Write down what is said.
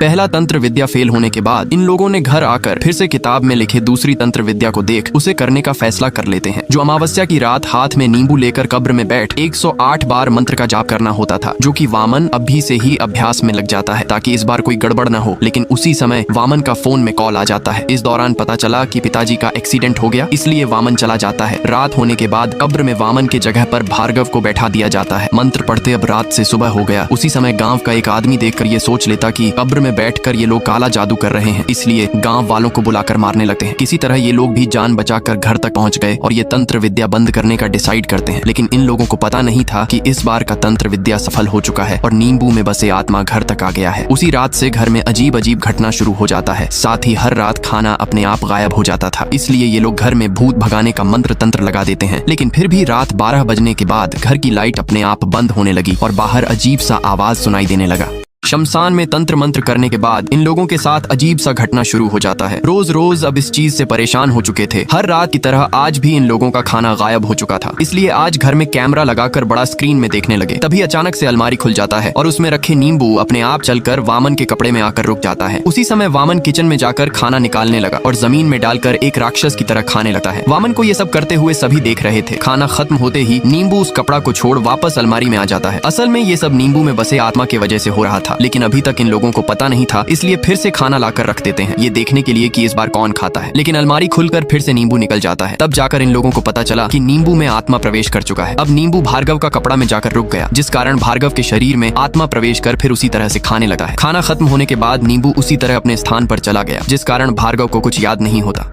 पहला तंत्र विद्या फेल होने के बाद इन लोगों ने घर आकर फिर से किताब में लिखे दूसरी तंत्र विद्या को देख उसे करने का फैसला कर लेते हैं। जो अमावस्या की रात हाथ में नींबू लेकर कब्र में बैठ 108 बार मंत्र का जाप करना होता था, जो कि वामन अभी से ही अभ्यास में लग जाता है ताकि इस बार कोई गड़बड़ न हो। लेकिन उसी समय वामन का फोन में कॉल आ जाता है। इस दौरान पता चला कि पिताजी का एक्सीडेंट हो गया, इसलिए वामन चला जाता है। रात होने के बाद कब्र में वामन के जगह पर भार्गव को बैठा दिया जाता है। मंत्र पढ़ते अब रात से सुबह हो गया। उसी समय गांव का एक आदमी देखकर ये सोच लेता कि कब्र में बैठकर ये लोग काला जादू कर रहे हैं, इसलिए गांव वालों को बुलाकर मारने लगते हैं। किसी तरह ये लोग भी जान बचाकर घर तक पहुंच गए और ये तंत्र विद्या बंद करने का डिसाइड करते हैं। लेकिन इन लोगों को पता नहीं था कि इस बार का तंत्र विद्या सफल हो चुका है और नींबू में बसे आत्मा घर तक आ गया है। उसी रात से घर में अजीब अजीब घटना शुरू हो जाता है। साथ ही हर रात खाना अपने आप गायब हो जाता था, इसलिए ये लोग घर में भूत भगाने का मंत्र तंत्र लगा देते हैं। लेकिन फिर भी रात 12 बजने के बाद घर की लाइट अपने आप बंद होने लगी और बाहर अजीब सा आवाज सुनाई देने लगा। शमशान में तंत्र मंत्र करने के बाद इन लोगों के साथ अजीब सा घटना शुरू हो जाता है। रोज रोज अब इस चीज से परेशान हो चुके थे। हर रात की तरह आज भी इन लोगों का खाना गायब हो चुका था, इसलिए आज घर में कैमरा लगाकर बड़ा स्क्रीन में देखने लगे। तभी अचानक से अलमारी खुल जाता है और उसमें रखे नींबू अपने आप चलकर वामन के कपड़े में आकर रुक जाता है। उसी समय वामन किचन में जाकर खाना निकालने लगा और जमीन में डालकर एक राक्षस की तरह खाने लगता है। वामन को ये सब करते हुए सभी देख रहे थे। खाना खत्म होते ही नींबू उस कपड़ा को छोड़ वापस अलमारी में आ जाता है। असल में ये सब नींबू में बसे आत्मा की वजह से हो रहा था, लेकिन अभी तक इन लोगों को पता नहीं था, इसलिए फिर से खाना लाकर रख देते हैं, ये देखने के लिए कि इस बार कौन खाता है। लेकिन अलमारी खुलकर फिर से नींबू निकल जाता है। तब जाकर इन लोगों को पता चला कि नींबू में आत्मा प्रवेश कर चुका है। अब नींबू भार्गव का कपड़ा में जाकर रुक गया, जिस कारण भार्गव के शरीर में आत्मा प्रवेश कर फिर उसी तरह से खाने लगा है। खाना खत्म होने के बाद नींबू उसी तरह अपने स्थान पर चला गया, जिस कारण भार्गव को कुछ याद नहीं होता।